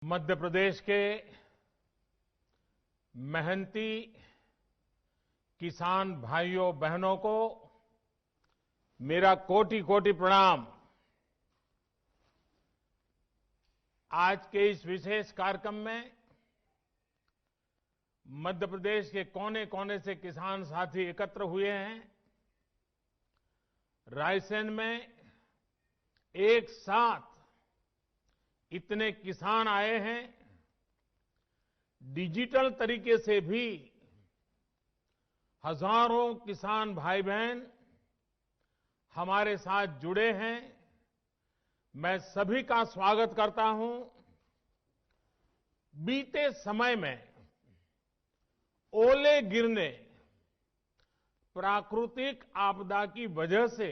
मध्य प्रदेश के मेहनती किसान भाइयों बहनों को मेरा कोटि कोटि प्रणाम। आज के इस विशेष कार्यक्रम में मध्य प्रदेश के कोने कोने से किसान साथी एकत्र हुए हैं। रायसेन में एक साथ इतने किसान आए हैं। डिजिटल तरीके से भी हजारों किसान भाई बहन हमारे साथ जुड़े हैं। मैं सभी का स्वागत करता हूं। बीते समय में ओले गिरने, प्राकृतिक आपदा की वजह से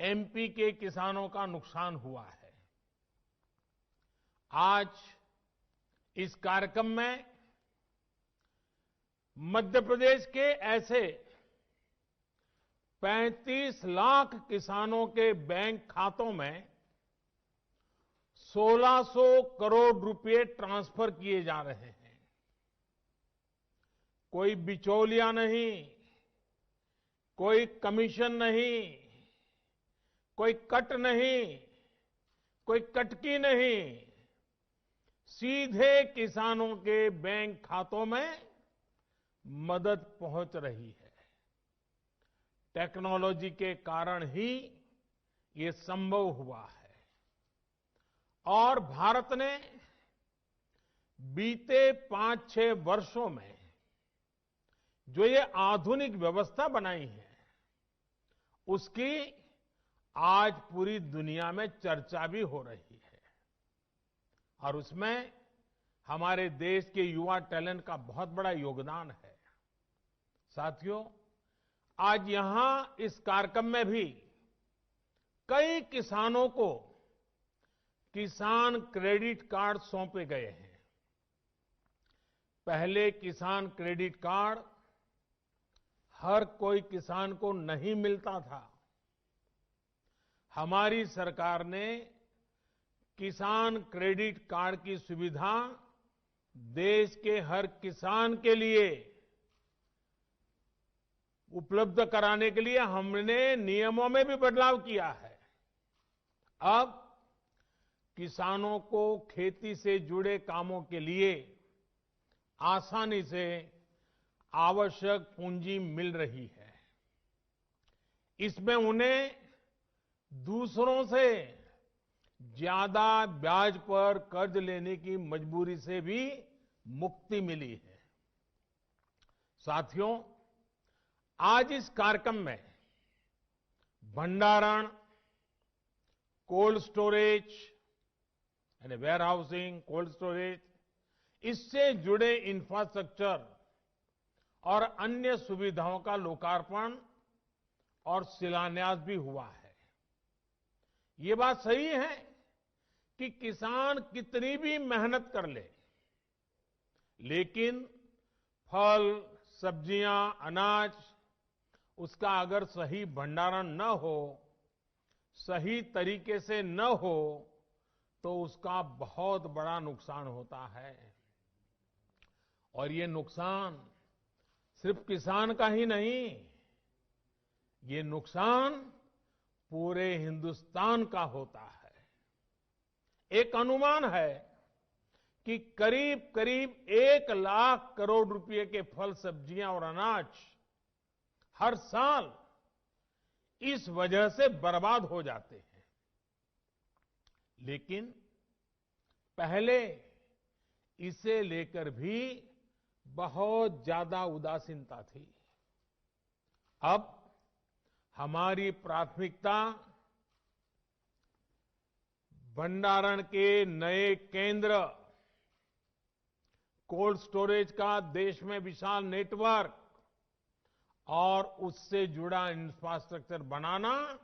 एमपी के किसानों का नुकसान हुआ है। आज इस कार्यक्रम में मध्य प्रदेश के ऐसे 35 लाख किसानों के बैंक खातों में 1600 करोड़ रुपए ट्रांसफर किए जा रहे हैं। कोई बिचौलिया नहीं, कोई कमीशन नहीं, कोई कट नहीं, कोई कटकी नहीं, सीधे किसानों के बैंक खातों में मदद पहुंच रही है। टेक्नोलॉजी के कारण ही ये संभव हुआ है और भारत ने बीते 5-6 वर्षों में जो ये आधुनिक व्यवस्था बनाई है, उसकी आज पूरी दुनिया में चर्चा भी हो रही है और उसमें हमारे देश के युवा टैलेंट का बहुत बड़ा योगदान है। साथियों, आज यहां इस कार्यक्रम में भी कई किसानों को किसान क्रेडिट कार्ड सौंपे गए हैं। पहले किसान क्रेडिट कार्ड हर कोई किसान को नहीं मिलता था। हमारी सरकार ने किसान क्रेडिट कार्ड की सुविधा देश के हर किसान के लिए उपलब्ध कराने के लिए हमने नियमों में भी बदलाव किया है। अब किसानों को खेती से जुड़े कामों के लिए आसानी से आवश्यक पूंजी मिल रही है। इसमें उन्हें दूसरों से ज्यादा ब्याज पर कर्ज लेने की मजबूरी से भी मुक्ति मिली है। साथियों, आज इस कार्यक्रम में भंडारण, कोल्ड स्टोरेज यानी वेयर हाउसिंग, कोल्ड स्टोरेज, इससे जुड़े इंफ्रास्ट्रक्चर और अन्य सुविधाओं का लोकार्पण और शिलान्यास भी हुआ है। ये बात सही है कि किसान कितनी भी मेहनत कर ले, लेकिन फल, सब्जियां, अनाज, उसका अगर सही भंडारण न हो, सही तरीके से न हो, तो उसका बहुत बड़ा नुकसान होता है। और ये नुकसान सिर्फ किसान का ही नहीं, ये नुकसान पूरे हिंदुस्तान का होता है। एक अनुमान है कि करीब करीब 1 लाख करोड़ रुपए के फल, सब्जियां और अनाज हर साल इस वजह से बर्बाद हो जाते हैं। लेकिन पहले इसे लेकर भी बहुत ज्यादा उदासीनता थी। अब हमारी प्राथमिकता भंडारण के नए केंद्र, कोल्ड स्टोरेज का देश में विशाल नेटवर्क और उससे जुड़ा इंफ्रास्ट्रक्चर बनाना,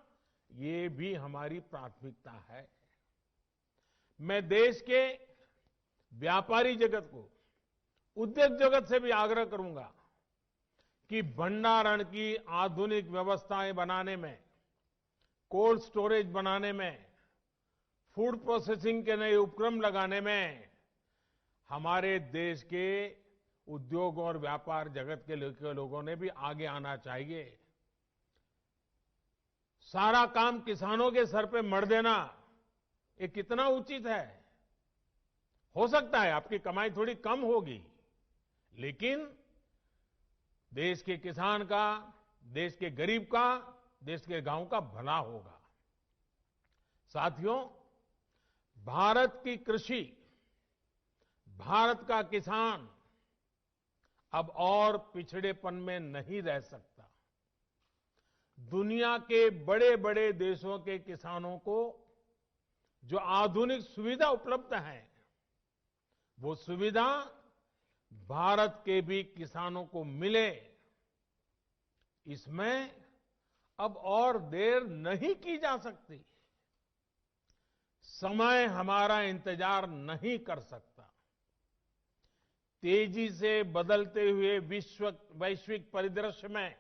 ये भी हमारी प्राथमिकता है। मैं देश के व्यापारी जगत को, उद्योग जगत से भी आग्रह करूंगा कि भंडारण की आधुनिक व्यवस्थाएं बनाने में, कोल्ड स्टोरेज बनाने में फूड प्रोसेसिंग के नए उपक्रम लगाने में हमारे देश के उद्योग और व्यापार जगत के लोगों ने भी आगे आना चाहिए। सारा काम किसानों के सर पे मढ़ देना, ये कितना उचित है? हो सकता है आपकी कमाई थोड़ी कम होगी, लेकिन देश के किसान का, देश के गरीब का, देश के गांव का भला होगा। साथियों, भारत की कृषि, भारत का किसान अब और पिछड़ेपन में नहीं रह सकता। दुनिया के बड़े बड़े देशों के किसानों को जो आधुनिक सुविधा उपलब्ध है, वो सुविधा भारत के भी किसानों को मिले, इसमें अब और देर नहीं की जा सकती। समय हमारा इंतजार नहीं कर सकता। तेजी से बदलते हुए वैश्विक परिदृश्य में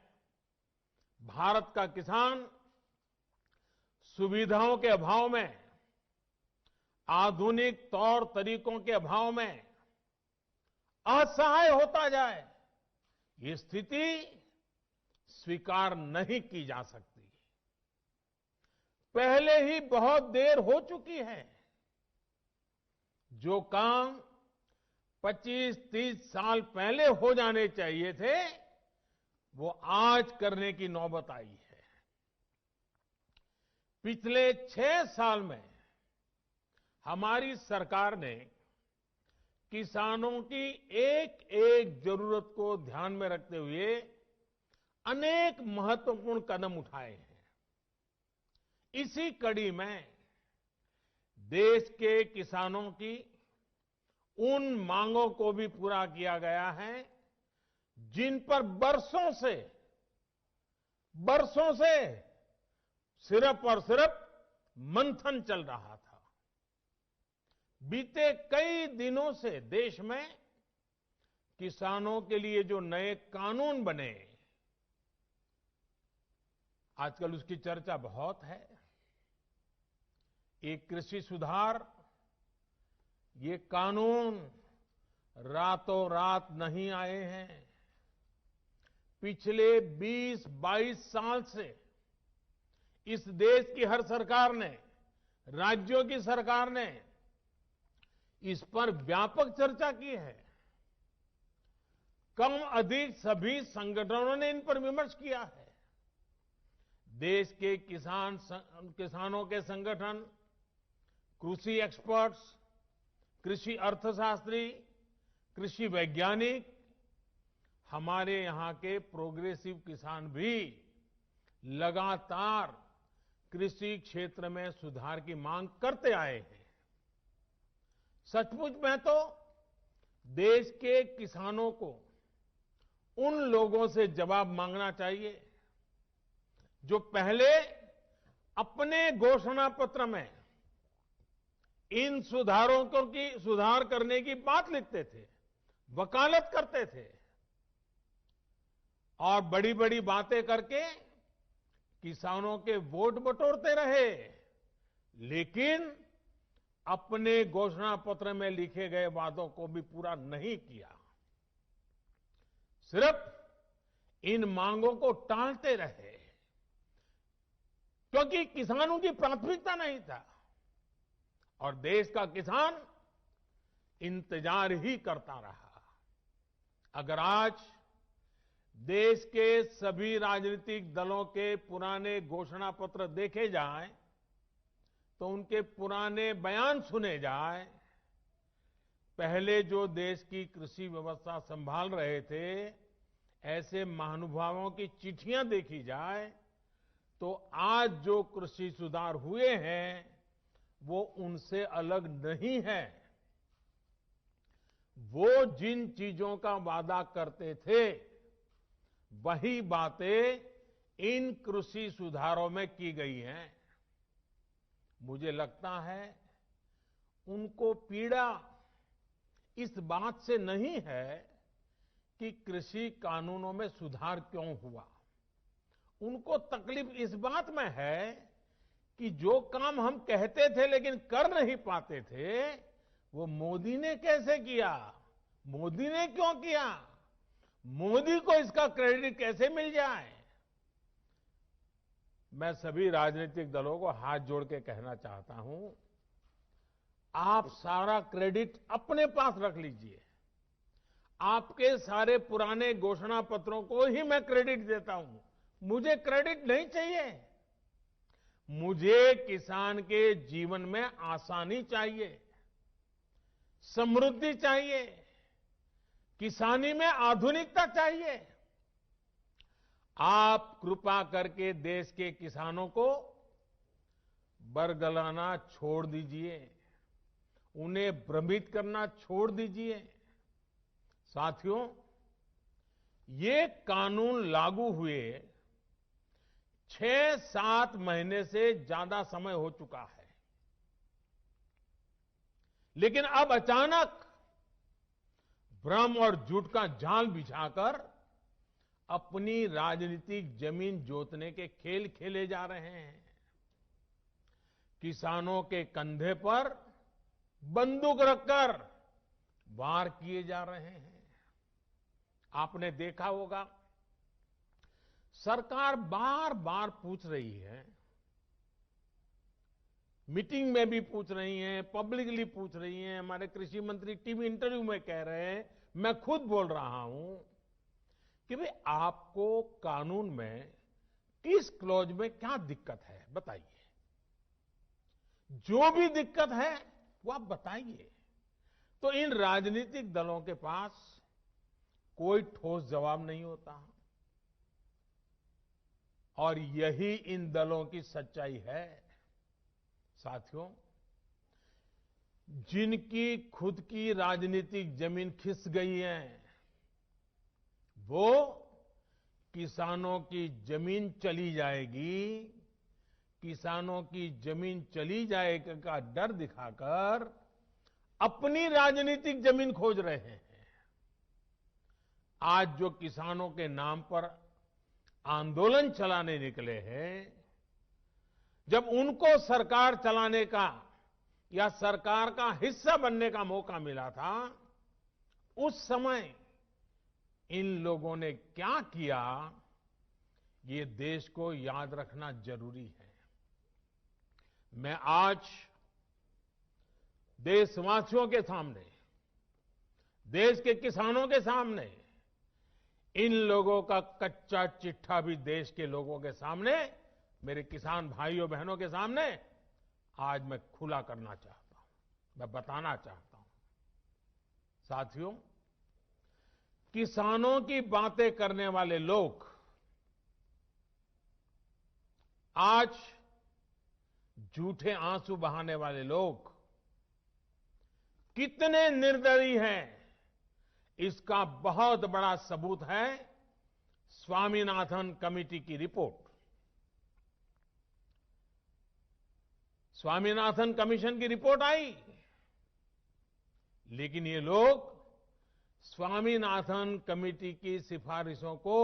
भारत का किसान सुविधाओं के अभाव में, आधुनिक तौर तरीकों के अभाव में असहाय होता जाए, ये स्थिति स्वीकार नहीं की जा सकती। पहले ही बहुत देर हो चुकी है। जो काम 25-30 साल पहले हो जाने चाहिए थे, वो आज करने की नौबत आई है। पिछले 6 साल में हमारी सरकार ने किसानों की एक एक जरूरत को ध्यान में रखते हुए अनेक महत्वपूर्ण कदम उठाए हैं। इसी कड़ी में देश के किसानों की उन मांगों को भी पूरा किया गया है जिन पर बरसों से सिर्फ और सिर्फ मंथन चल रहा था। बीते कई दिनों से देश में किसानों के लिए जो नए कानून बने, आजकल उसकी चर्चा बहुत है। एक कृषि सुधार, ये कानून रातों रात नहीं आए हैं। पिछले 20-22 साल से इस देश की हर सरकार ने, राज्यों की सरकार ने इस पर व्यापक चर्चा की है। कम अधिक सभी संगठनों ने इन पर विमर्श किया है। देश के किसानों के संगठन, कृषि एक्सपर्ट्स, कृषि अर्थशास्त्री, कृषि वैज्ञानिक, हमारे यहां के प्रोग्रेसिव किसान भी लगातार कृषि क्षेत्र में सुधार की मांग करते आए हैं। सचमुच में तो देश के किसानों को उन लोगों से जवाब मांगना चाहिए जो पहले अपने घोषणा पत्र में इन सुधार करने की बात लिखते थे, वकालत करते थे और बड़ी बड़ी बातें करके किसानों के वोट बटोरते रहे, लेकिन अपने घोषणा पत्र में लिखे गए वादों को भी पूरा नहीं किया। सिर्फ इन मांगों को टालते रहे, क्योंकि किसानों की प्राथमिकता नहीं था और देश का किसान इंतजार ही करता रहा। अगर आज देश के सभी राजनीतिक दलों के पुराने घोषणा पत्र देखे जाएं, तो उनके पुराने बयान सुने जाएं, पहले जो देश की कृषि व्यवस्था संभाल रहे थे, ऐसे महानुभावों की चिट्ठियां देखी जाए, तो आज जो कृषि सुधार हुए हैं वो उनसे अलग नहीं है। वो जिन चीजों का वादा करते थे, वही बातें इन कृषि सुधारों में की गई हैं। मुझे लगता है उनको पीड़ा इस बात से नहीं है कि कृषि कानूनों में सुधार क्यों हुआ। उनको तकलीफ इस बात में है कि जो काम हम कहते थे लेकिन कर नहीं पाते थे, वो मोदी ने कैसे किया, मोदी ने क्यों किया, मोदी को इसका क्रेडिट कैसे मिल जाए। मैं सभी राजनीतिक दलों को हाथ जोड़ के कहना चाहता हूं, आप सारा क्रेडिट अपने पास रख लीजिए। आपके सारे पुराने घोषणा पत्रों को ही मैं क्रेडिट देता हूं, मुझे क्रेडिट नहीं चाहिए। मुझे किसान के जीवन में आसानी चाहिए, समृद्धि चाहिए, किसानी में आधुनिकता चाहिए। आप कृपा करके देश के किसानों को बरगलाना छोड़ दीजिए, उन्हें भ्रमित करना छोड़ दीजिए। साथियों, ये कानून लागू हुए 6-7 महीने से ज्यादा समय हो चुका है, लेकिन अब अचानक भ्रम और झूठ का जाल बिछाकर अपनी राजनीतिक जमीन जोतने के खेल खेले जा रहे हैं। किसानों के कंधे पर बंदूक रखकर वार किए जा रहे हैं। आपने देखा होगा, सरकार बार बार पूछ रही है, मीटिंग में भी पूछ रही है, पब्लिकली पूछ रही है, हमारे कृषि मंत्री टीवी इंटरव्यू में कह रहे हैं, मैं खुद बोल रहा हूं कि भाई आपको कानून में किस क्लॉज में क्या दिक्कत है बताइए। जो भी दिक्कत है वो आप बताइए। तो इन राजनीतिक दलों के पास कोई ठोस जवाब नहीं होता, और यही इन दलों की सच्चाई है। साथियों, जिनकी खुद की राजनीतिक जमीन खिस गई है, वो किसानों की जमीन चली जाएगी, किसानों की जमीन चली जाएगी का डर दिखाकर अपनी राजनीतिक जमीन खोज रहे हैं। आज जो किसानों के नाम पर आंदोलन चलाने निकले हैं, जब उनको सरकार चलाने का या सरकार का हिस्सा बनने का मौका मिला था, उस समय इन लोगों ने क्या किया, ये देश को याद रखना जरूरी है। मैं आज देशवासियों के सामने, देश के किसानों के सामने, इन लोगों का कच्चा चिट्ठा भी देश के लोगों के सामने, मेरे किसान भाइयों बहनों के सामने आज मैं खुला करना चाहता हूं, मैं बताना चाहता हूं। साथियों, किसानों की बातें करने वाले लोग आज झूठे आंसू बहाने वाले लोग कितने निर्दयी हैं, इसका बहुत बड़ा सबूत है स्वामीनाथन कमेटी की रिपोर्ट। स्वामीनाथन कमीशन की रिपोर्ट आई, लेकिन ये लोग स्वामीनाथन कमेटी की सिफारिशों को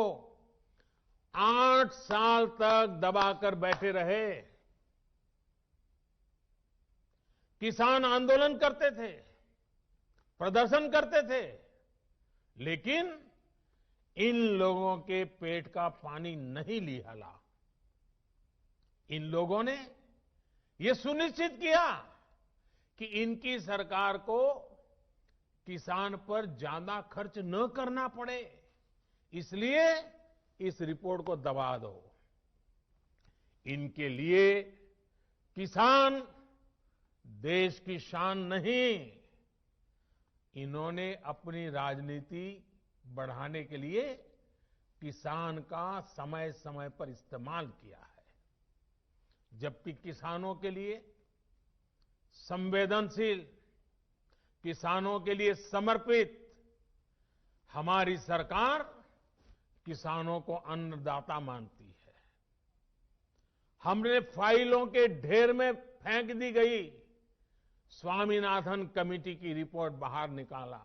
8 साल तक दबाकर बैठे रहे। किसान आंदोलन करते थे, प्रदर्शन करते थे, लेकिन इन लोगों के पेट का पानी नहीं लिहला। इन लोगों ने ये सुनिश्चित किया कि इनकी सरकार को किसान पर ज्यादा खर्च न करना पड़े, इसलिए इस रिपोर्ट को दबा दो। इनके लिए किसान देश की शान नहीं, इन्होंने अपनी राजनीति बढ़ाने के लिए किसान का समय समय पर इस्तेमाल किया है। जबकि किसानों के लिए संवेदनशील, किसानों के लिए समर्पित हमारी सरकार किसानों को अन्नदाता मानती है। हमने फाइलों के ढेर में फेंक दी गई स्वामीनाथन कमेटी की रिपोर्ट बाहर निकाला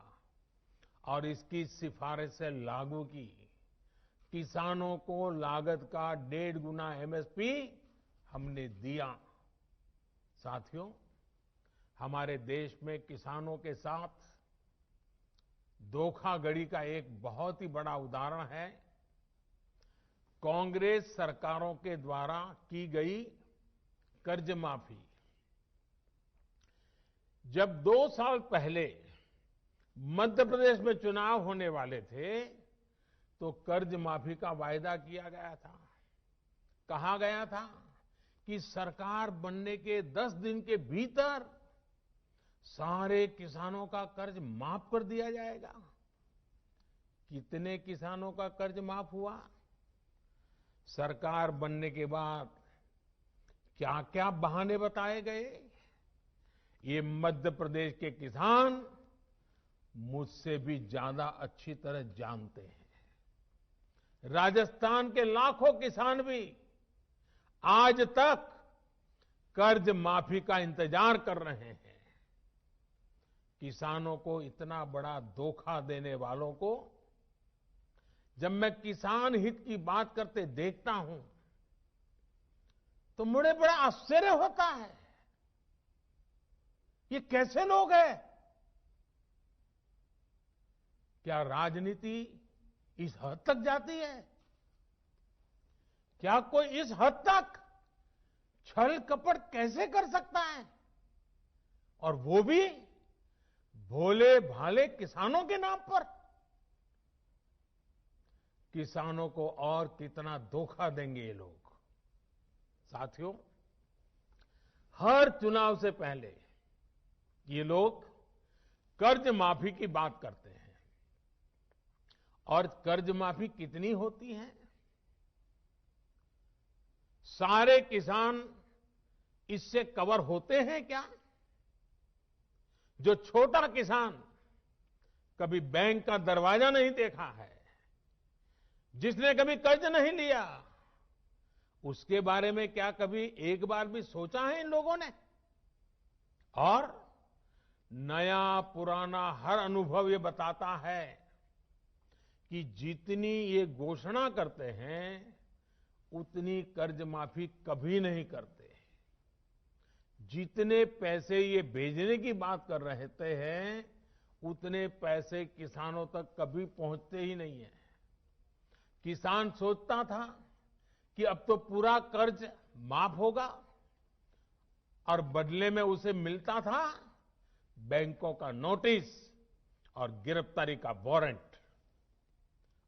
और इसकी सिफारिशें लागू की। किसानों को लागत का 1.5 गुना एमएसपी हमने दिया। साथियों, हमारे देश में किसानों के साथ धोखाधड़ी का एक बहुत ही बड़ा उदाहरण है कांग्रेस सरकारों के द्वारा की गई कर्ज माफी। जब 2 साल पहले मध्य प्रदेश में चुनाव होने वाले थे तो कर्ज माफी का वायदा किया गया था। कहा गया था कि सरकार बनने के 10 दिन के भीतर सारे किसानों का कर्ज माफ कर दिया जाएगा। कितने किसानों का कर्ज माफ हुआ? सरकार बनने के बाद क्या क्या बहाने बताए गए, ये मध्य प्रदेश के किसान मुझसे भी ज्यादा अच्छी तरह जानते हैं। राजस्थान के लाखों किसान भी आज तक कर्ज माफी का इंतजार कर रहे हैं। किसानों को इतना बड़ा धोखा देने वालों को जब मैं किसान हित की बात करते देखता हूं तो मुझे बड़ा आश्चर्य होता है। ये कैसे लोग हैं? क्या राजनीति इस हद तक जाती है? क्या कोई इस हद तक छल कपट कैसे कर सकता है? और वो भी भोले भाले किसानों के नाम पर। किसानों को और कितना धोखा देंगे ये लोग। साथियों, हर चुनाव से पहले ये लोग कर्ज माफी की बात करते हैं। और कर्ज माफी कितनी होती है? सारे किसान इससे कवर होते हैं क्या? जो छोटा किसान कभी बैंक का दरवाजा नहीं देखा है, जिसने कभी कर्ज नहीं लिया, उसके बारे में क्या कभी एक बार भी सोचा है इन लोगों ने? और नया पुराना हर अनुभव ये बताता है कि जितनी ये घोषणा करते हैं उतनी कर्ज माफी कभी नहीं करते। जितने पैसे ये भेजने की बात कर रहे हैं उतने पैसे किसानों तक कभी पहुंचते ही नहीं है। किसान सोचता था कि अब तो पूरा कर्ज माफ होगा और बदले में उसे मिलता था बैंकों का नोटिस और गिरफ्तारी का वारंट।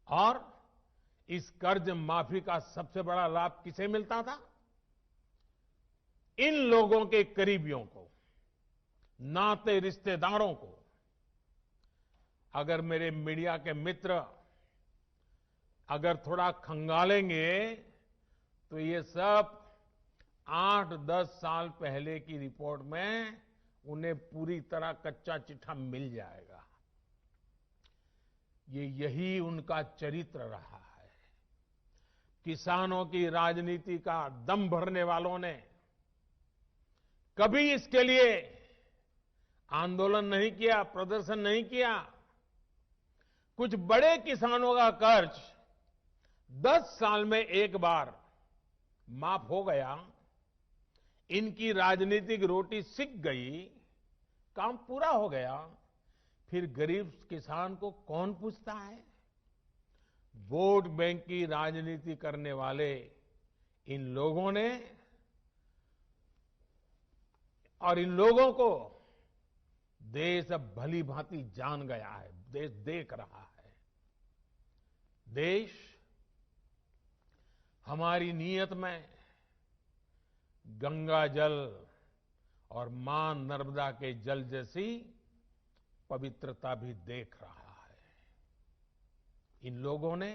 और इस कर्ज माफी का सबसे बड़ा लाभ किसे मिलता था? इन लोगों के करीबियों को, नाते रिश्तेदारों को। अगर मेरे मीडिया के मित्र अगर थोड़ा खंगालेंगे तो ये सब 8-10 साल पहले की रिपोर्ट में उन्हें पूरी तरह कच्चा चिट्ठा मिल जाएगा। यही उनका चरित्र रहा है। किसानों की राजनीति का दम भरने वालों ने कभी इसके लिए आंदोलन नहीं किया, प्रदर्शन नहीं किया। कुछ बड़े किसानों का कर्ज 10 साल में एक बार माफ हो गया, इनकी राजनीतिक रोटी सिक गई, काम पूरा हो गया। फिर गरीब किसान को कौन पूछता है? वोट बैंक की राजनीति करने वाले इन लोगों ने और इन लोगों को देश अब भली भांति जान गया है, देश देख रहा है। देश हमारी नीयत में गंगा जल और मां नर्मदा के जल जैसी पवित्रता भी देख रहा है। इन लोगों ने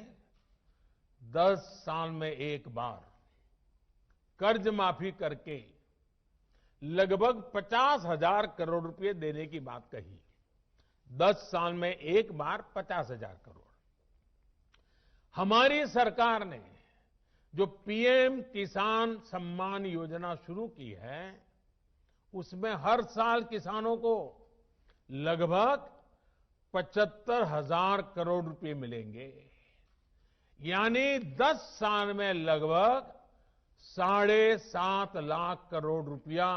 10 साल में एक बार कर्ज माफी करके लगभग 50,000 करोड़ रुपए देने की बात कही। 10 साल में एक बार 50,000 करोड़। हमारी सरकार ने जो पीएम किसान सम्मान योजना शुरू की है, उसमें हर साल किसानों को लगभग 75,000 करोड़ रुपए मिलेंगे। यानी 10 साल में लगभग 7.5 लाख करोड़ रुपया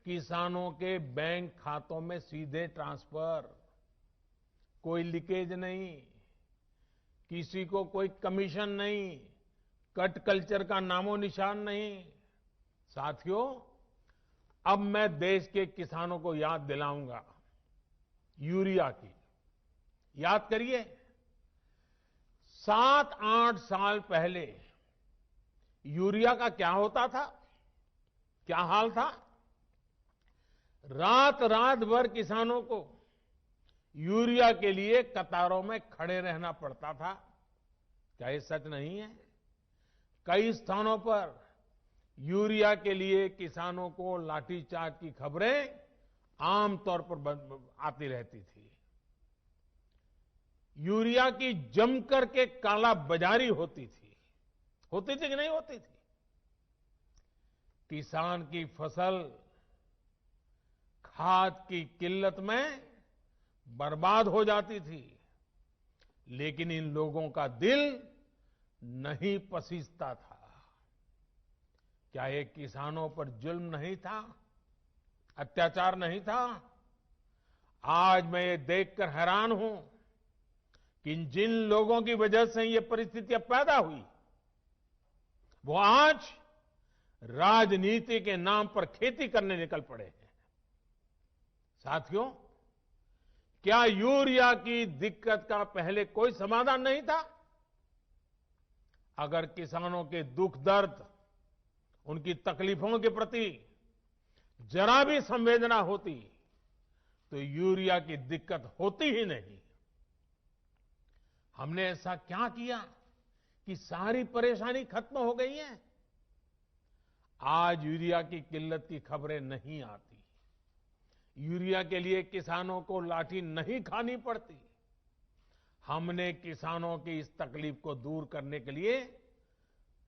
किसानों के बैंक खातों में सीधे ट्रांसफर, कोई लीकेज नहीं, किसी को कोई कमीशन नहीं, कट कल्चर का नामो निशान नहीं। साथियों, अब मैं देश के किसानों को याद दिलाऊंगा यूरिया की। याद करिए, 7-8 साल पहले यूरिया का क्या होता था, क्या हाल था। रात रात भर किसानों को यूरिया के लिए कतारों में खड़े रहना पड़ता था। क्या ये सच नहीं है? कई स्थानों पर यूरिया के लिए किसानों को लाठीचार्ज की खबरें आमतौर पर आती रहती थी। यूरिया की जमकर के काला बाजारी होती थी कि नहीं होती थी? किसान की फसल खाद की किल्लत में बर्बाद हो जाती थी, लेकिन इन लोगों का दिल नहीं पसीजता था। क्या ये किसानों पर जुल्म नहीं था, अत्याचार नहीं था? आज मैं ये देखकर हैरान हूं कि जिन लोगों की वजह से ये परिस्थितियां पैदा हुई, वो आज राजनीति के नाम पर खेती करने निकल पड़े हैं। साथियों, क्या यूरिया की दिक्कत का पहले कोई समाधान नहीं था? अगर किसानों के दुख दर्द, उनकी तकलीफों के प्रति जरा भी संवेदना होती तो यूरिया की दिक्कत होती ही नहीं। हमने ऐसा क्या किया कि सारी परेशानी खत्म हो गई है? आज यूरिया की किल्लत की खबरें नहीं आती। यूरिया के लिए किसानों को लाठी नहीं खानी पड़ती। हमने किसानों की इस तकलीफ को दूर करने के लिए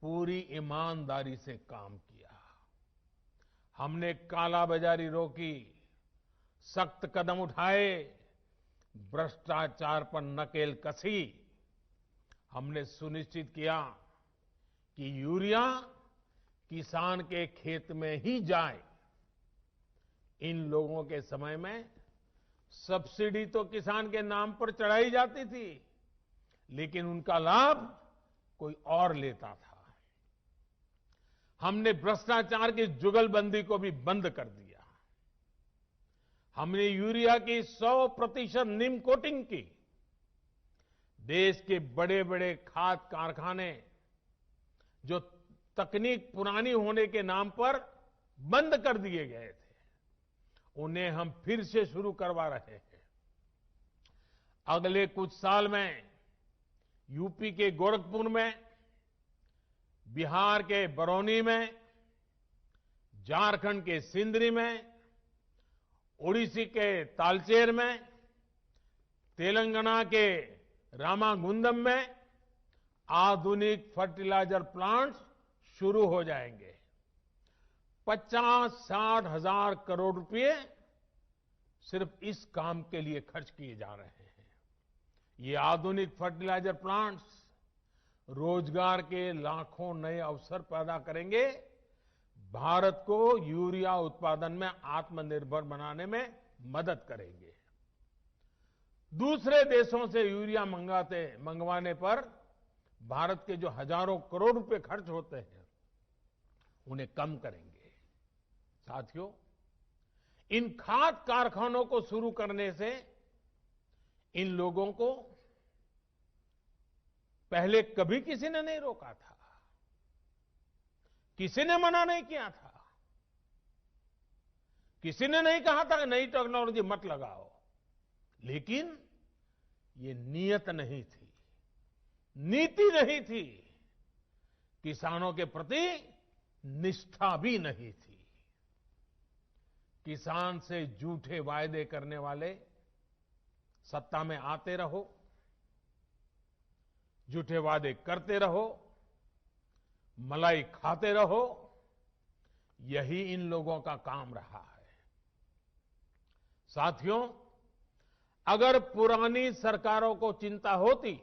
पूरी ईमानदारी से काम किया। हमने कालाबाजारी रोकी, सख्त कदम उठाए, भ्रष्टाचार पर नकेल कसी। हमने सुनिश्चित किया कि यूरिया किसान के खेत में ही जाए। इन लोगों के समय में सब्सिडी तो किसान के नाम पर चढ़ाई जाती थी, लेकिन उनका लाभ कोई और लेता था। हमने भ्रष्टाचार की जुगलबंदी को भी बंद कर दिया। हमने यूरिया की 100% नीम कोटिंग की। देश के बड़े बड़े खाद कारखाने जो तकनीक पुरानी होने के नाम पर बंद कर दिए गए थे, उन्हें हम फिर से शुरू करवा रहे हैं। अगले कुछ साल में यूपी के गोरखपुर में, बिहार के बरौनी में, झारखंड के सिंदरी में, ओडिशा के तालचेर में, तेलंगाना के रामागुंडम में आधुनिक फर्टिलाइजर प्लांट्स शुरू हो जाएंगे। 50-60 हजार करोड़ रुपए सिर्फ इस काम के लिए खर्च किए जा रहे हैं। ये आधुनिक फर्टिलाइजर प्लांट्स रोजगार के लाखों नए अवसर पैदा करेंगे, भारत को यूरिया उत्पादन में आत्मनिर्भर बनाने में मदद करेंगे। दूसरे देशों से यूरिया मंगवाने पर भारत के जो हजारों करोड़ रुपए खर्च होते हैं, उन्हें कम करेंगे। साथियों, इन खाद कारखानों को शुरू करने से इन लोगों को पहले कभी किसी ने नहीं रोका था, किसी ने मना नहीं किया था, किसी ने नहीं कहा था कि नई टेक्नोलॉजी मत लगाओ, लेकिन ये नियत नहीं थी, नीति नहीं थी, किसानों के प्रति निष्ठा भी नहीं थी। किसान से झूठे वायदे करने वाले सत्ता में आते रहो, झूठे वादे करते रहो, मलाई खाते रहो, यही इन लोगों का काम रहा है। साथियों, अगर पुरानी सरकारों को चिंता होती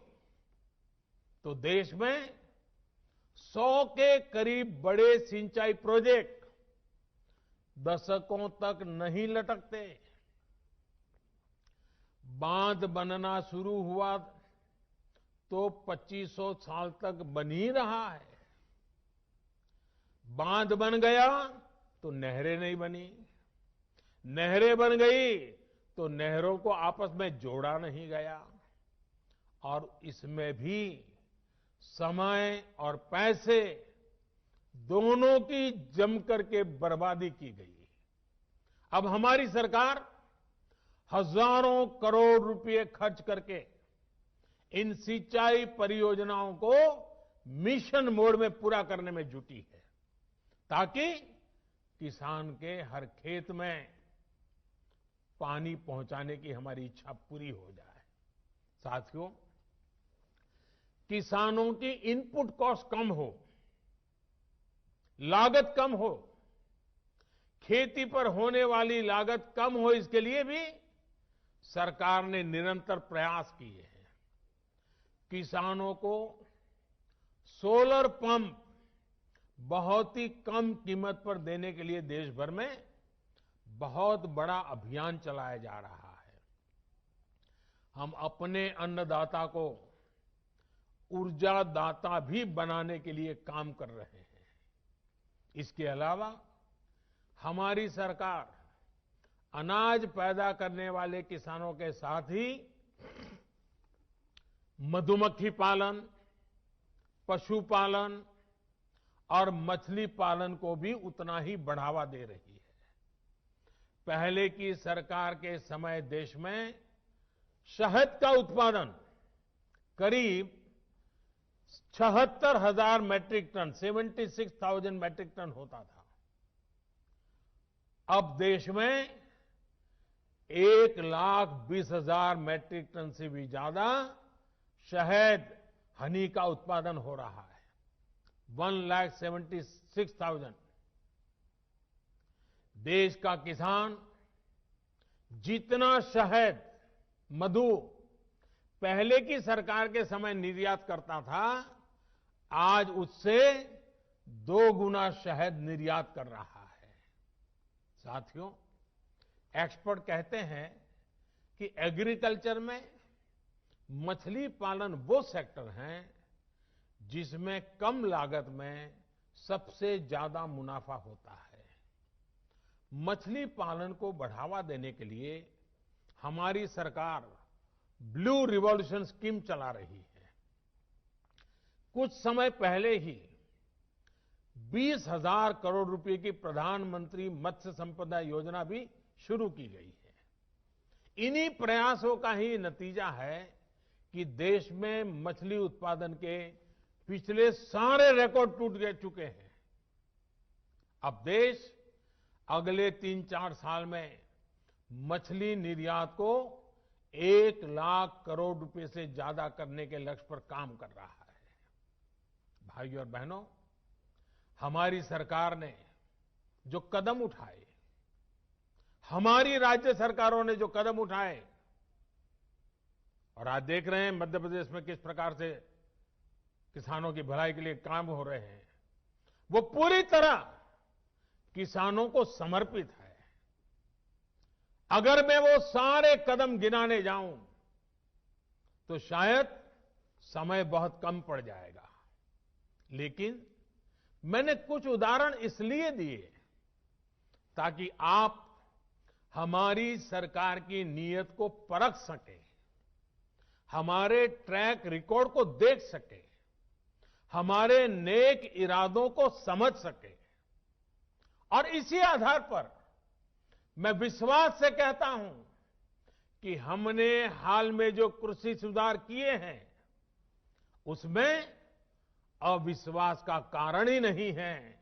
तो देश में 100 के करीब बड़े सिंचाई प्रोजेक्ट दशकों तक नहीं लटकते। बांध बनना शुरू हुआ तो 2500 साल तक बन ही रहा है। बांध बन गया तो नहरें नहीं बनी, नहरें बन गई तो नहरों को आपस में जोड़ा नहीं गया, और इसमें भी समय और पैसे दोनों की जमकर के बर्बादी की गई। अब हमारी सरकार हजारों करोड़ रुपए खर्च करके इन सिंचाई परियोजनाओं को मिशन मोड में पूरा करने में जुटी है, ताकि किसान के हर खेत में पानी पहुंचाने की हमारी इच्छा पूरी हो जाए। साथियों, किसानों की इनपुट कॉस्ट कम हो, लागत कम हो, खेती पर होने वाली लागत कम हो, इसके लिए भी सरकार ने निरंतर प्रयास किए हैं। किसानों को सोलर पंप बहुत ही कम कीमत पर देने के लिए देश भर में बहुत बड़ा अभियान चलाया जा रहा है। हम अपने अन्नदाता को ऊर्जादाता भी बनाने के लिए काम कर रहे हैं। इसके अलावा हमारी सरकार अनाज पैदा करने वाले किसानों के साथ ही मधुमक्खी पालन, पशुपालन और मछली पालन को भी उतना ही बढ़ावा दे रही है। पहले की सरकार के समय देश में शहद का उत्पादन करीब 76,000 मैट्रिक टन, 76,000 मैट्रिक टन होता था। अब देश में 1,20,000 मैट्रिक टन से भी ज्यादा शहद, हनी का उत्पादन हो रहा है। 1,76,000। देश का किसान जितना शहद, मधु पहले की सरकार के समय निर्यात करता था, आज उससे 2 गुना शहद निर्यात कर रहा है। साथियों, एक्सपर्ट कहते हैं कि एग्रीकल्चर में मछली पालन वो सेक्टर है जिसमें कम लागत में सबसे ज्यादा मुनाफा होता है। मछली पालन को बढ़ावा देने के लिए हमारी सरकार ब्लू रिवॉल्यूशन स्कीम चला रही है। कुछ समय पहले ही 20,000 करोड़ रुपए की प्रधानमंत्री मत्स्य संपदा योजना भी शुरू की गई है। इन्हीं प्रयासों का ही नतीजा है कि देश में मछली उत्पादन के पिछले सारे रिकॉर्ड टूट चुके हैं। अब देश अगले 3-4 साल में मछली निर्यात को 1 लाख करोड़ रुपए से ज्यादा करने के लक्ष्य पर काम कर रहा है। भाइयों और बहनों, हमारी सरकार ने जो कदम उठाए, हमारी राज्य सरकारों ने जो कदम उठाए, और आज देख रहे हैं मध्य प्रदेश में किस प्रकार से किसानों की भलाई के लिए काम हो रहे हैं, वो पूरी तरह किसानों को समर्पित है। अगर मैं वो सारे कदम गिनाने जाऊं तो शायद समय बहुत कम पड़ जाएगा, लेकिन मैंने कुछ उदाहरण इसलिए दिए ताकि आप हमारी सरकार की नीयत को परख सकें, हमारे ट्रैक रिकॉर्ड को देख सकें, हमारे नेक इरादों को समझ सकें, और इसी आधार पर मैं विश्वास से कहता हूं कि हमने हाल में जो कृषि सुधार किए हैं उसमें अविश्वास का कारण ही नहीं है,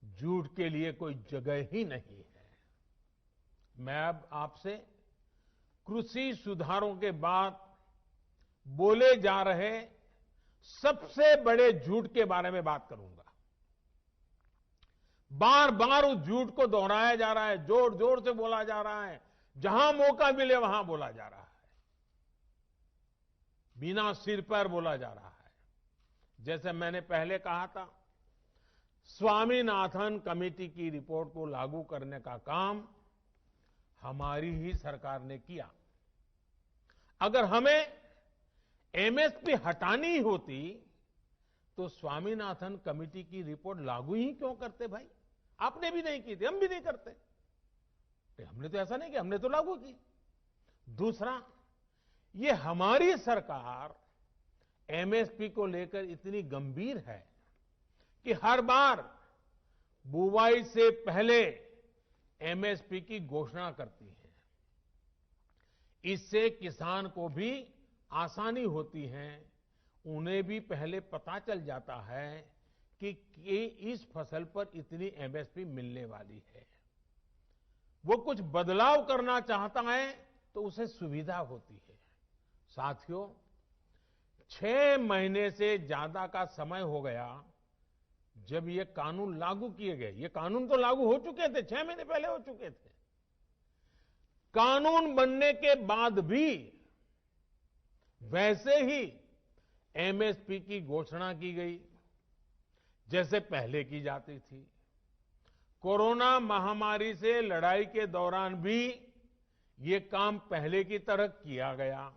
झूठ के लिए कोई जगह ही नहीं है। मैं अब आपसे कृषि सुधारों के बाद बोले जा रहे सबसे बड़े झूठ के बारे में बात करूंगा। बार बार उस झूठ को दोहराया जा रहा है, जोर जोर से बोला जा रहा है, जहां मौका मिले वहां बोला जा रहा है, बिना सिर पैर बोला जा रहा है। जैसे मैंने पहले कहा था, स्वामीनाथन कमेटी की रिपोर्ट को लागू करने का काम हमारी ही सरकार ने किया। अगर हमें एमएसपी हटानी ही होती तो स्वामीनाथन कमेटी की रिपोर्ट लागू ही क्यों करते भाई? आपने भी नहीं की थी, हम भी नहीं करते। हमने तो ऐसा नहीं किया, हमने तो लागू की। दूसरा, ये हमारी सरकार एमएसपी को लेकर इतनी गंभीर है कि हर बार बुवाई से पहले एमएसपी की घोषणा करती है। इससे किसान को भी आसानी होती है, उन्हें भी पहले पता चल जाता है कि इस फसल पर इतनी एमएसपी मिलने वाली है। वो कुछ बदलाव करना चाहता है तो उसे सुविधा होती है। साथियों, 6 महीने से ज्यादा का समय हो गया जब ये कानून लागू किए गए। ये कानून तो लागू हो चुके थे, 6 महीने पहले हो चुके थे। कानून बनने के बाद भी वैसे ही एमएसपी की घोषणा की गई जैसे पहले की जाती थी। कोरोना महामारी से लड़ाई के दौरान भी ये काम पहले की तरह किया गया।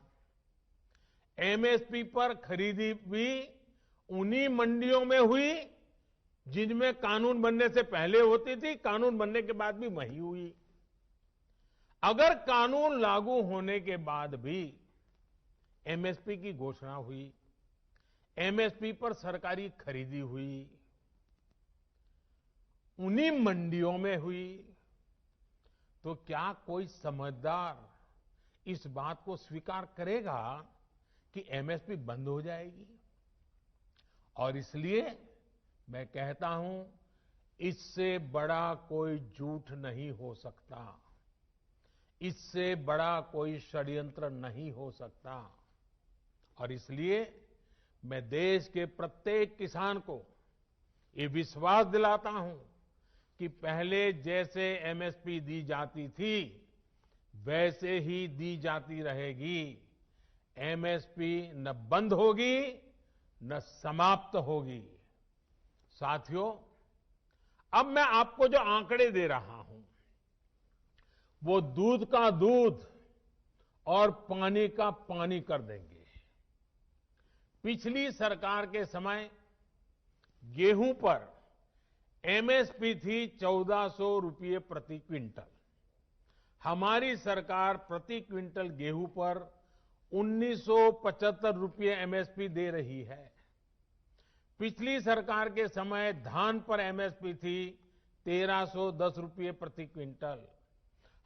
एमएसपी पर खरीदी भी उन्हीं मंडियों में हुई जिनमें कानून बनने से पहले होती थी, कानून बनने के बाद भी वही हुई। अगर कानून लागू होने के बाद भी एमएसपी की घोषणा हुई, एमएसपी पर सरकारी खरीदी हुई, उन्हीं मंडियों में हुई, तो क्या कोई समझदार इस बात को स्वीकार करेगा कि एमएसपी बंद हो जाएगी? और इसलिए मैं कहता हूं, इससे बड़ा कोई झूठ नहीं हो सकता, इससे बड़ा कोई षड्यंत्र नहीं हो सकता। और इसलिए मैं देश के प्रत्येक किसान को ये विश्वास दिलाता हूं कि पहले जैसे एमएसपी दी जाती थी वैसे ही दी जाती रहेगी। एमएसपी न बंद होगी न समाप्त होगी। साथियों, अब मैं आपको जो आंकड़े दे रहा हूं वो दूध का दूध और पानी का पानी कर देंगे। पिछली सरकार के समय गेहूं पर एमएसपी थी 1400 रुपये प्रति क्विंटल। हमारी सरकार प्रति क्विंटल गेहूं पर 1975 रुपये एमएसपी दे रही है। पिछली सरकार के समय धान पर एमएसपी थी 1310 रुपये प्रति क्विंटल।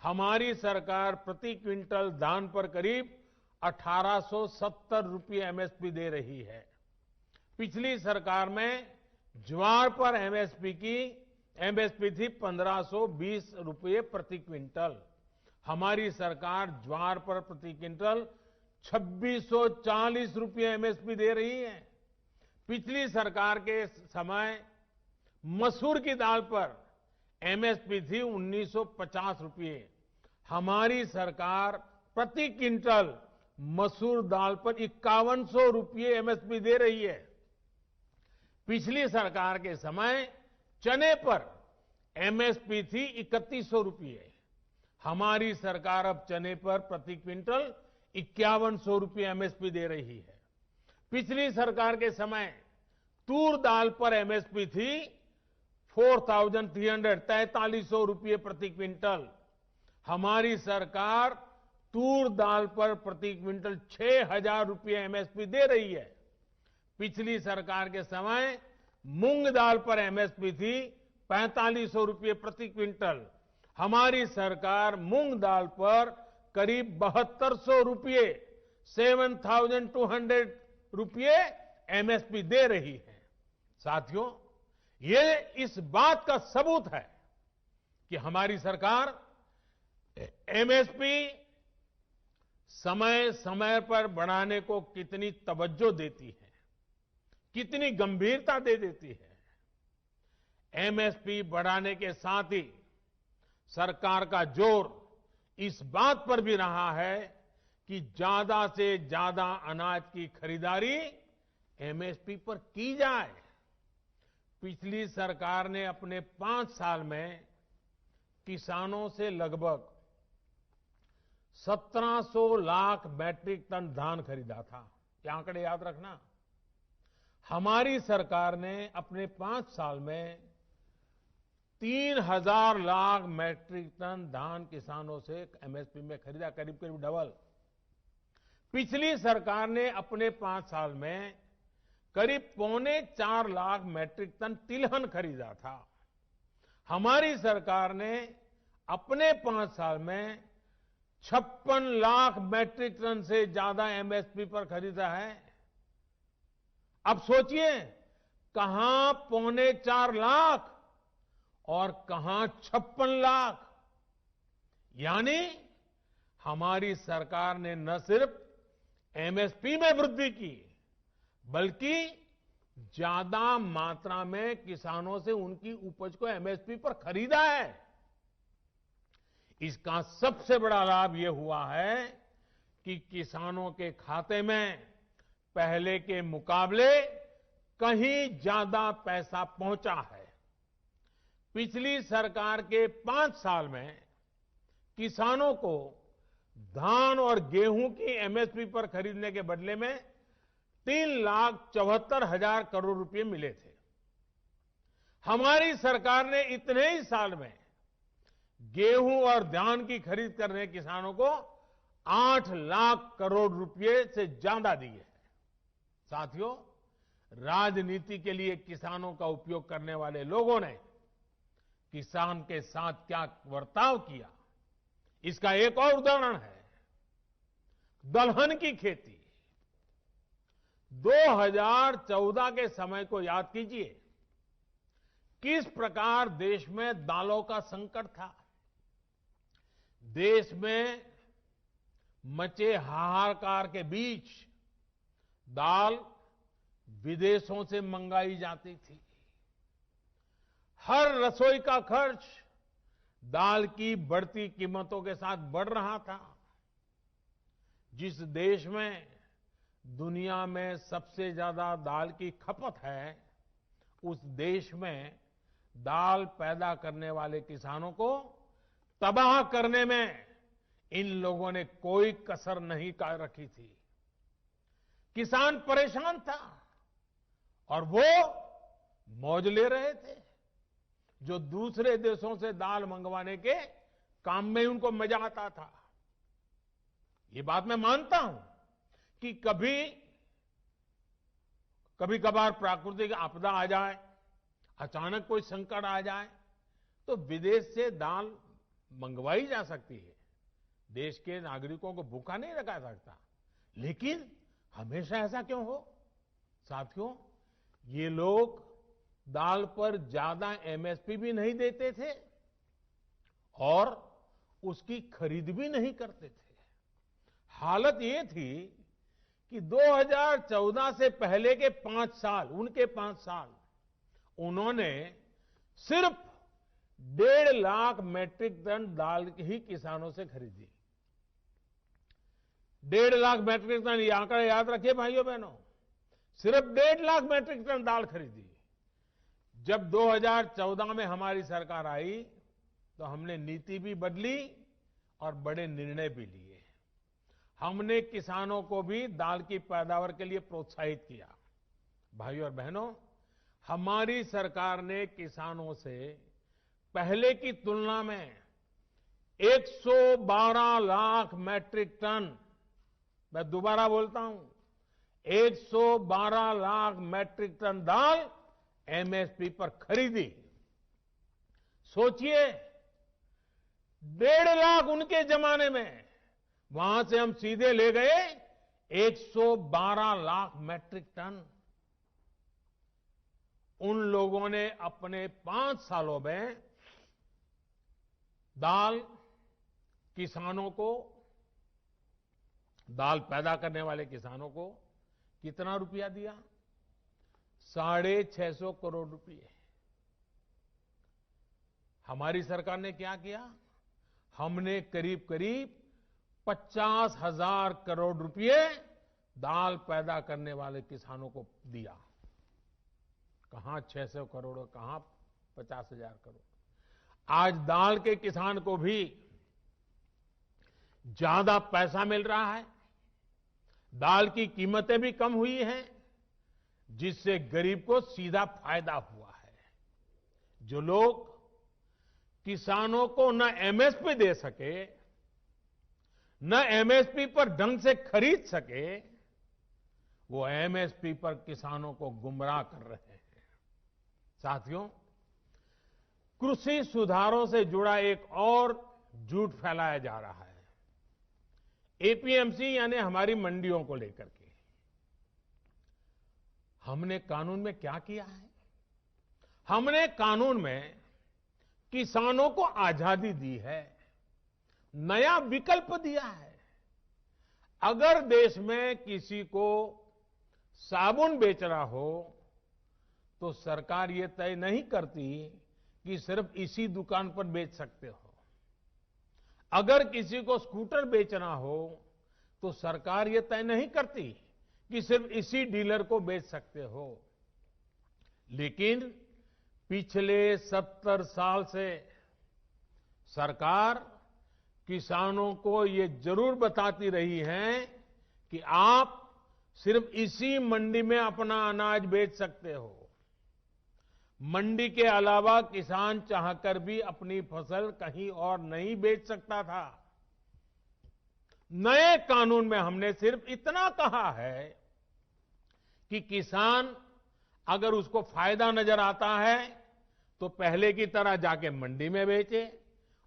हमारी सरकार प्रति क्विंटल धान पर करीब 1870 रुपये एमएसपी दे रही है। पिछली सरकार में ज्वार पर एमएसपी थी 1520 रुपये प्रति क्विंटल। हमारी सरकार ज्वार पर प्रति क्विंटल 2640 रुपये एमएसपी दे रही है। पिछली सरकार के समय मसूर की दाल पर एमएसपी थी 1950 रुपये। हमारी सरकार प्रति क्विंटल मसूर दाल पर 5100 रुपये एमएसपी दे रही है। पिछली सरकार के समय चने पर एमएसपी थी 3100 रुपये। हमारी सरकार अब चने पर प्रति क्विंटल 5100 रुपये एमएसपी दे रही है। पिछली सरकार के समय तूर दाल पर एमएसपी थी 4300 रुपये प्रति क्विंटल। हमारी सरकार तूर दाल पर प्रति क्विंटल 6000 रुपये एमएसपी दे रही है। पिछली सरकार के समय मूंग दाल पर एमएसपी थी 4500 रुपये प्रति क्विंटल। हमारी सरकार मूंग दाल पर करीब 7200 रुपये 7200 रुपये एमएसपी दे रही है। साथियों, ये इस बात का सबूत है कि हमारी सरकार एमएसपी समय समय पर बढ़ाने को कितनी तवज्जो देती है, कितनी गंभीरता दे देती है। एमएसपी बढ़ाने के साथ ही सरकार का जोर इस बात पर भी रहा है कि ज्यादा से ज्यादा अनाज की खरीदारी एमएसपी पर की जाए। पिछली सरकार ने अपने 5 साल में किसानों से लगभग 1700 लाख मैट्रिक टन धान खरीदा था। ये आंकड़े याद रखना। हमारी सरकार ने अपने 5 साल में 3000 लाख मैट्रिक टन धान किसानों से एमएसपी में खरीदा, करीब करीब डबल। पिछली सरकार ने अपने 5 साल में करीब 3.25 लाख मैट्रिक टन तिलहन खरीदा था। हमारी सरकार ने अपने 5 साल में 56 लाख मैट्रिक टन से ज्यादा एमएसपी पर खरीदा है। अब सोचिए, कहां 3.25 लाख और कहां 56 लाख। यानी हमारी सरकार ने न सिर्फ एमएसपी में वृद्धि की, बल्कि ज्यादा मात्रा में किसानों से उनकी उपज को एमएसपी पर खरीदा है। इसका सबसे बड़ा लाभ यह हुआ है कि किसानों के खाते में पहले के मुकाबले कहीं ज्यादा पैसा पहुंचा है। पिछली सरकार के 5 साल में किसानों को धान और गेहूं की एमएसपी पर खरीदने के बदले में 3,74,000 करोड़ रुपए मिले थे। हमारी सरकार ने इतने ही साल में गेहूं और धान की खरीद करने किसानों को 8 लाख करोड़ रुपए से ज्यादा दिए हैं। साथियों, राजनीति के लिए किसानों का उपयोग करने वाले लोगों ने किसान के साथ क्या बर्ताव किया, इसका एक और उदाहरण है दलहन की खेती। 2014 के समय को याद कीजिए, किस प्रकार देश में दालों का संकट था। देश में मचे हाहाकार के बीच दाल विदेशों से मंगाई जाती थी। हर रसोई का खर्च दाल की बढ़ती कीमतों के साथ बढ़ रहा था। जिस देश में दुनिया में सबसे ज्यादा दाल की खपत है, उस देश में दाल पैदा करने वाले किसानों को तबाह करने में इन लोगों ने कोई कसर नहीं रखी थी। किसान परेशान था और वो मौज ले रहे थे। जो दूसरे देशों से दाल मंगवाने के काम में उनको मजा आता था। ये बात मैं मानता हूं कि कभी कभार प्राकृतिक आपदा आ जाए, अचानक कोई संकट आ जाए, तो विदेश से दाल मंगवाई जा सकती है। देश के नागरिकों को भूखा नहीं रखा सकता। लेकिन हमेशा ऐसा क्यों हो? साथियों, ये लोग दाल पर ज्यादा एमएसपी भी नहीं देते थे और उसकी खरीद भी नहीं करते थे। हालत ये थी कि 2014 से पहले के 5 साल, उनके 5 साल, उन्होंने सिर्फ 1.5 लाख मैट्रिक टन दाल ही किसानों से खरीदी। 1.5 लाख मैट्रिक टन, ये आंकड़ा याद रखिए भाइयों बहनों। सिर्फ 1.5 लाख मैट्रिक टन दाल खरीदी। जब 2014 में हमारी सरकार आई तो हमने नीति भी बदली और बड़े निर्णय भी लिए। हमने किसानों को भी दाल की पैदावार के लिए प्रोत्साहित किया। भाइयों और बहनों, हमारी सरकार ने किसानों से पहले की तुलना में 112 लाख मैट्रिक टन, मैं दोबारा बोलता हूं, 112 लाख मैट्रिक टन दाल एमएसपी पर खरीदी। सोचिए, 1.5 लाख उनके जमाने में, वहां से हम सीधे ले गए 112 लाख मैट्रिक टन। उन लोगों ने अपने 5 सालों में दाल किसानों को, दाल पैदा करने वाले किसानों को कितना रुपया दिया? 650 करोड़ रुपए। हमारी सरकार ने क्या किया? हमने करीब करीब 50,000 करोड़ रुपए दाल पैदा करने वाले किसानों को दिया। कहां 600 करोड़, कहां 50,000 करोड़। आज दाल के किसान को भी ज्यादा पैसा मिल रहा है, दाल की कीमतें भी कम हुई हैं, जिससे गरीब को सीधा फायदा हुआ है। जो लोग किसानों को न एमएसपी दे सके, न एमएसपी पर ढंग से खरीद सके, वो एमएसपी पर किसानों को गुमराह कर रहे हैं। साथियों, कृषि सुधारों से जुड़ा एक और झूठ फैलाया जा रहा है, एपीएमसी यानी हमारी मंडियों को लेकर के। हमने कानून में क्या किया है? हमने कानून में किसानों को आजादी दी है, नया विकल्प दिया है। अगर देश में किसी को साबुन बेचना हो तो सरकार ये तय नहीं करती कि सिर्फ इसी दुकान पर बेच सकते हो। अगर किसी को स्कूटर बेचना हो तो सरकार ये तय नहीं करती कि सिर्फ इसी डीलर को बेच सकते हो। लेकिन पिछले 70 साल से सरकार किसानों को ये जरूर बताती रही है कि आप सिर्फ इसी मंडी में अपना अनाज बेच सकते हो। मंडी के अलावा किसान चाहकर भी अपनी फसल कहीं और नहीं बेच सकता था। नए कानून में हमने सिर्फ इतना कहा है कि किसान अगर उसको फायदा नजर आता है तो पहले की तरह जाके मंडी में बेचे,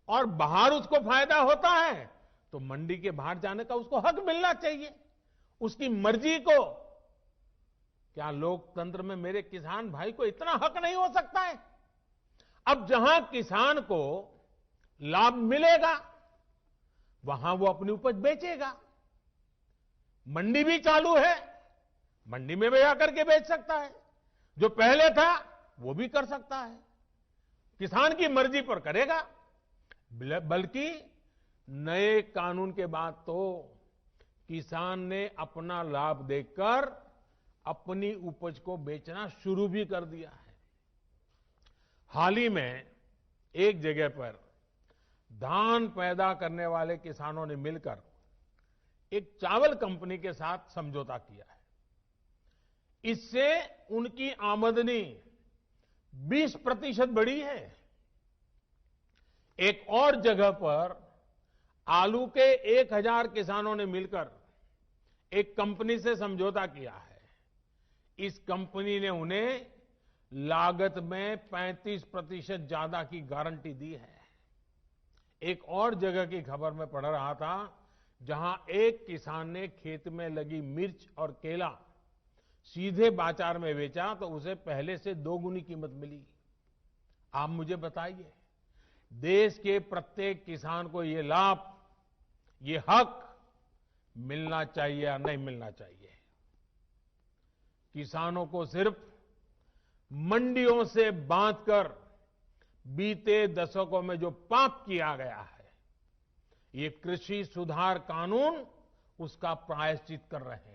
और बाहर उसको फायदा होता है तो मंडी के बाहर जाने का उसको हक मिलना चाहिए, उसकी मर्जी को। क्या लोकतंत्र में मेरे किसान भाई को इतना हक नहीं हो सकता है? अब जहां किसान को लाभ मिलेगा वहां वो अपनी उपज बेचेगा। मंडी भी चालू है, मंडी में भी आकर के बेच सकता है। जो पहले था वो भी कर सकता है, किसान की मर्जी पर करेगा। बल्कि नए कानून के बाद तो किसान ने अपना लाभ देखकर अपनी उपज को बेचना शुरू भी कर दिया है। हाल ही में एक जगह पर धान पैदा करने वाले किसानों ने मिलकर एक चावल कंपनी के साथ समझौता किया है। इससे उनकी आमदनी 20% बढ़ी है। एक और जगह पर आलू के 1000 किसानों ने मिलकर एक कंपनी से समझौता किया है। इस कंपनी ने उन्हें लागत में 35% ज्यादा की गारंटी दी है। एक और जगह की खबर में पढ़ रहा था, जहां एक किसान ने खेत में लगी मिर्च और केला सीधे बाजार में बेचा तो उसे पहले से 2 गुनी कीमत मिली। आप मुझे बताइए, देश के प्रत्येक किसान को ये लाभ, ये हक मिलना चाहिए या नहीं मिलना चाहिए? किसानों को सिर्फ मंडियों से बांधकर बीते दशकों में जो पाप किया गया है, ये कृषि सुधार कानून उसका प्रायश्चित कर रहे हैं।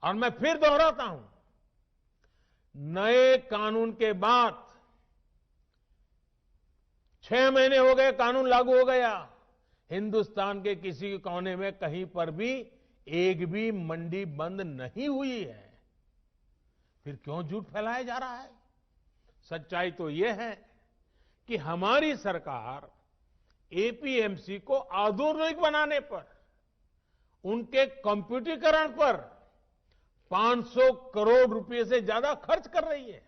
और मैं फिर दोहराता हूं, नए कानून के बाद 6 महीने हो गए, कानून लागू हो गया, हिंदुस्तान के किसी कोने में कहीं पर भी एक भी मंडी बंद नहीं हुई है। फिर क्यों झूठ फैलाया जा रहा है? सच्चाई तो यह है कि हमारी सरकार एपीएमसी को आधुनिक बनाने पर, उनके कंप्यूटरीकरण पर 500 करोड़ रुपए से ज्यादा खर्च कर रही है।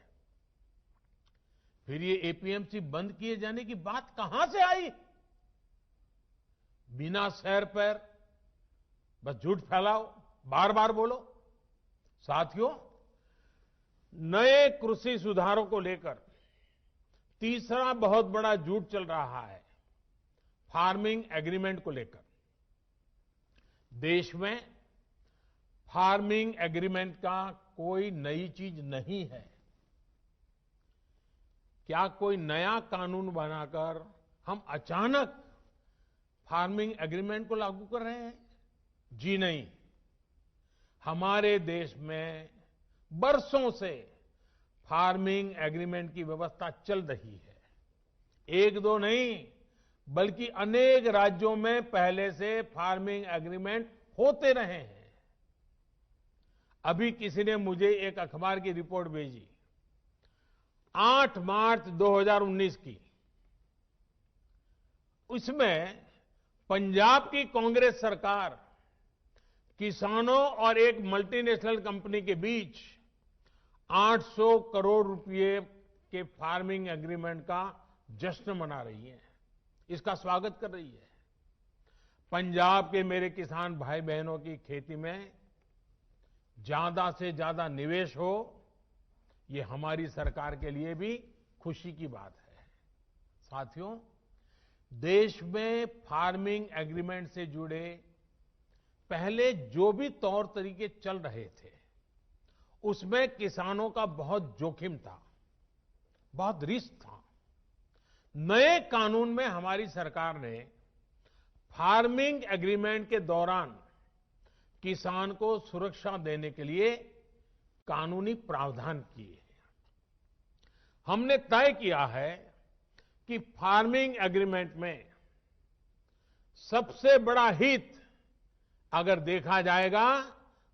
फिर ये एपीएमसी बंद किए जाने की बात कहां से आई? बिना सैर पैर बस झूठ फैलाओ, बार बार बोलो। साथियों, नए कृषि सुधारों को लेकर तीसरा बहुत बड़ा झूठ चल रहा है, फार्मिंग एग्रीमेंट को लेकर। देश में फार्मिंग एग्रीमेंट का कोई नई चीज नहीं है। क्या कोई नया कानून बनाकर हम अचानक फार्मिंग एग्रीमेंट को लागू कर रहे हैं? जी नहीं। हमारे देश में बरसों से फार्मिंग एग्रीमेंट की व्यवस्था चल रही है। एक दो नहीं, बल्कि अनेक राज्यों में पहले से फार्मिंग एग्रीमेंट होते रहे हैं। अभी किसी ने मुझे एक अखबार की रिपोर्ट भेजी, 8 मार्च 2019 की। उसमें पंजाब की कांग्रेस सरकार किसानों और एक मल्टीनेशनल कंपनी के बीच 800 करोड़ रुपए के फार्मिंग एग्रीमेंट का जश्न मना रही है, इसका स्वागत कर रही है। पंजाब के मेरे किसान भाई बहनों की खेती में ज्यादा से ज्यादा निवेश हो, ये हमारी सरकार के लिए भी खुशी की बात है। साथियों, देश में फार्मिंग एग्रीमेंट से जुड़े पहले जो भी तौर तरीके चल रहे थे, उसमें किसानों का बहुत जोखिम था, बहुत रिस्क था। नए कानून में हमारी सरकार ने फार्मिंग एग्रीमेंट के दौरान किसान को सुरक्षा देने के लिए कानूनी प्रावधान किए हैं। हमने तय किया है कि फार्मिंग एग्रीमेंट में सबसे बड़ा हित अगर देखा जाएगा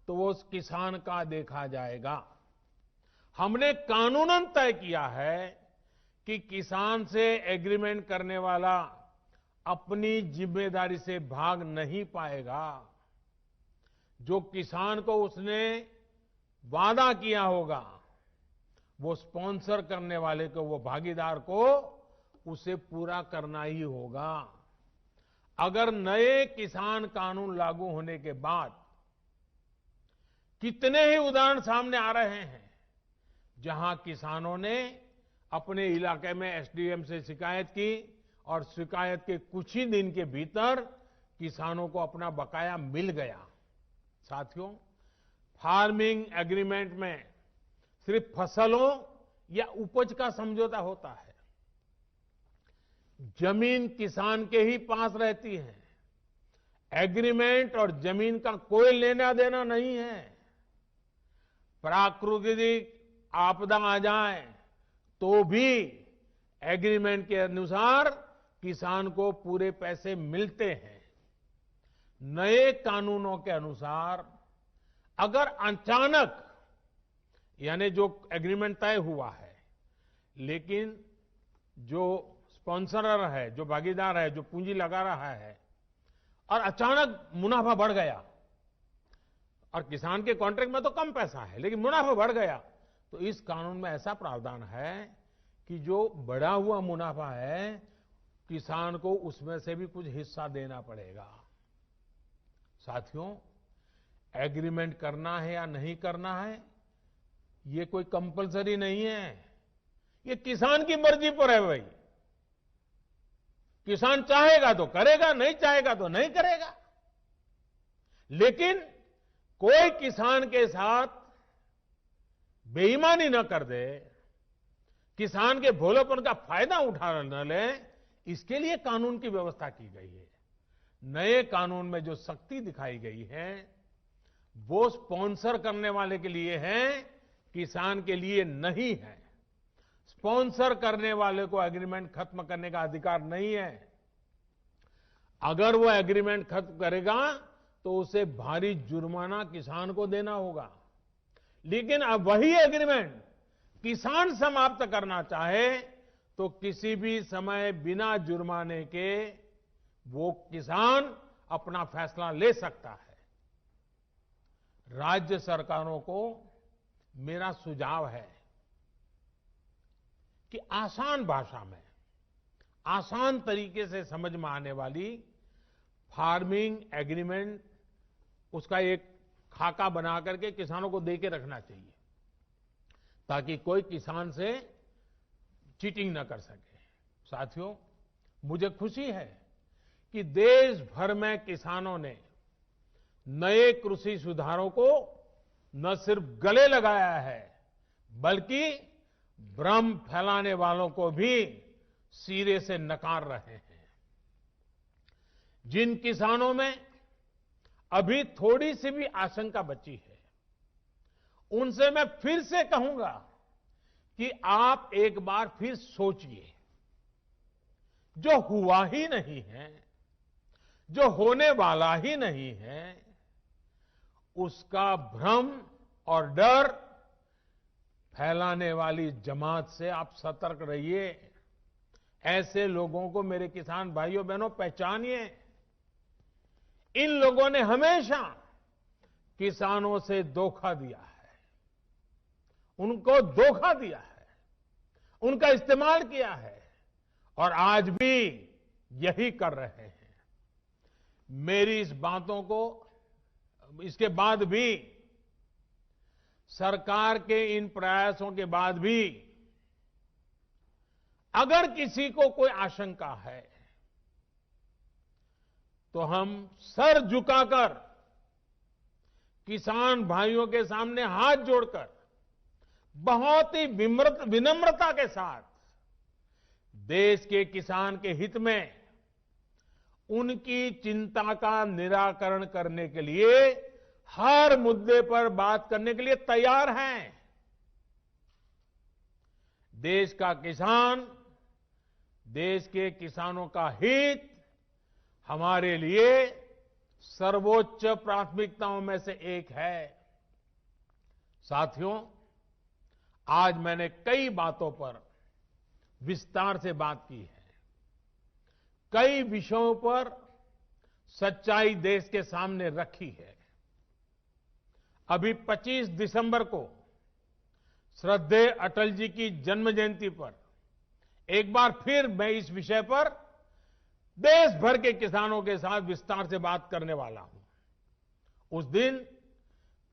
तो वो उस किसान का देखा जाएगा। हमने कानूनन तय किया है कि किसान से एग्रीमेंट करने वाला अपनी जिम्मेदारी से भाग नहीं पाएगा। जो किसान को उसने वादा किया होगा, वो स्पॉन्सर करने वाले को, वो भागीदार को उसे पूरा करना ही होगा। अगर नए किसान कानून लागू होने के बाद कितने ही उदाहरण सामने आ रहे हैं जहां किसानों ने अपने इलाके में एसडीएम से शिकायत की और शिकायत के कुछ ही दिन के भीतर किसानों को अपना बकाया मिल गया। साथियों, फार्मिंग एग्रीमेंट में सिर्फ फसलों या उपज का समझौता होता है, जमीन किसान के ही पास रहती है। एग्रीमेंट और जमीन का कोई लेना देना नहीं है। प्राकृतिक आपदा आ जाए तो भी एग्रीमेंट के अनुसार किसान को पूरे पैसे मिलते हैं। नए कानूनों के अनुसार अगर अचानक, यानी जो एग्रीमेंट तय हुआ है, लेकिन जो स्पॉन्सरर है, जो भागीदार है, जो पूंजी लगा रहा है, और अचानक मुनाफा बढ़ गया, और किसान के कॉन्ट्रैक्ट में तो कम पैसा है लेकिन मुनाफा बढ़ गया, तो इस कानून में ऐसा प्रावधान है कि जो बढ़ा हुआ मुनाफा है, किसान को उसमें से भी कुछ हिस्सा देना पड़ेगा। साथियों, एग्रीमेंट करना है या नहीं करना है, ये कोई कंपलसरी नहीं है। ये किसान की मर्जी पर है भाई। किसान चाहेगा तो करेगा, नहीं चाहेगा तो नहीं करेगा। लेकिन कोई किसान के साथ बेईमानी न कर दे, किसान के भोलेपन का फायदा उठा न ले, इसके लिए कानून की व्यवस्था की गई है। नए कानून में जो सख्ती दिखाई गई है वो स्पॉन्सर करने वाले के लिए है, किसान के लिए नहीं है। स्पॉन्सर करने वाले को एग्रीमेंट खत्म करने का अधिकार नहीं है। अगर वो एग्रीमेंट खत्म करेगा तो उसे भारी जुर्माना किसान को देना होगा। लेकिन अब वही एग्रीमेंट किसान समाप्त करना चाहे तो किसी भी समय बिना जुर्माने के वो किसान अपना फैसला ले सकता है। राज्य सरकारों को मेरा सुझाव है कि आसान भाषा में, आसान तरीके से समझ में आने वाली फार्मिंग एग्रीमेंट, उसका एक खाका बना करके किसानों को दे के रखना चाहिए ताकि कोई किसान से चीटिंग न कर सके। साथियों, मुझे खुशी है कि देश भर में किसानों ने नए कृषि सुधारों को न सिर्फ गले लगाया है, बल्कि भ्रम फैलाने वालों को भी सिरे से नकार रहे हैं। जिन किसानों में अभी थोड़ी सी भी आशंका बची है, उनसे मैं फिर से कहूंगा कि आप एक बार फिर सोचिए, जो हुआ ही नहीं है, जो होने वाला ही नहीं है, उसका भ्रम और डर फैलाने वाली जमात से आप सतर्क रहिए। ऐसे लोगों को मेरे किसान भाइयों बहनों पहचानिए। इन लोगों ने हमेशा किसानों से धोखा दिया है, उनको धोखा दिया है, उनका इस्तेमाल किया है और आज भी यही कर रहे हैं। मेरी इस बातों को, इसके बाद भी, सरकार के इन प्रयासों के बाद भी अगर किसी को कोई आशंका है तो हम सर झुकाकर किसान भाइयों के सामने हाथ जोड़कर बहुत ही विनम्रता के साथ देश के किसान के हित में उनकी चिंता का निराकरण करने के लिए हर मुद्दे पर बात करने के लिए तैयार हैं। देश का किसान, देश के किसानों का हित हमारे लिए सर्वोच्च प्राथमिकताओं में से एक है। साथियों, आज मैंने कई बातों पर विस्तार से बात की है। कई विषयों पर सच्चाई देश के सामने रखी है। अभी 25 दिसंबर को श्रद्धेय अटल जी की जन्म जयंती पर एक बार फिर मैं इस विषय पर देश भर के किसानों के साथ विस्तार से बात करने वाला हूं। उस दिन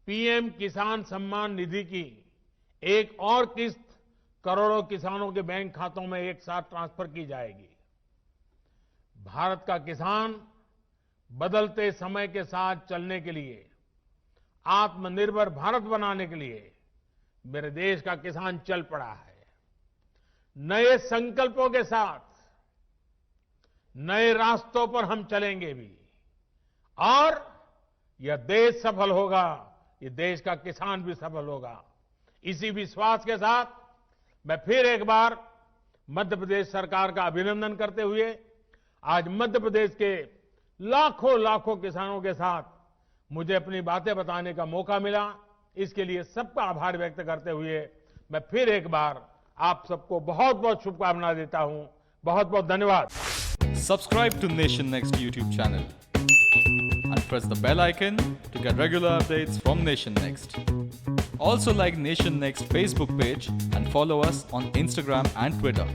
पीएम किसान सम्मान निधि की एक और किस्त करोड़ों किसानों के बैंक खातों में एक साथ ट्रांसफर की जाएगी। भारत का किसान बदलते समय के साथ चलने के लिए, आत्मनिर्भर भारत बनाने के लिए मेरे देश का किसान चल पड़ा है। नए संकल्पों के साथ नए रास्तों पर हम चलेंगे भी और यह देश सफल होगा, ये देश का किसान भी सफल होगा। इसी विश्वास के साथ मैं फिर एक बार मध्य प्रदेश सरकार का अभिनंदन करते हुए आज मध्य प्रदेश के लाखों लाखों किसानों के साथ मुझे अपनी बातें बताने का मौका मिला, इसके लिए सबका आभार व्यक्त करते हुए मैं फिर एक बार आप सबको बहुत बहुत शुभकामनाएं देता हूं। बहुत बहुत धन्यवाद। Subscribe to Nation Next YouTube channel and press the bell icon to get regular updates from Nation Next. Also like Nation Next Facebook page and follow us on Instagram and Twitter.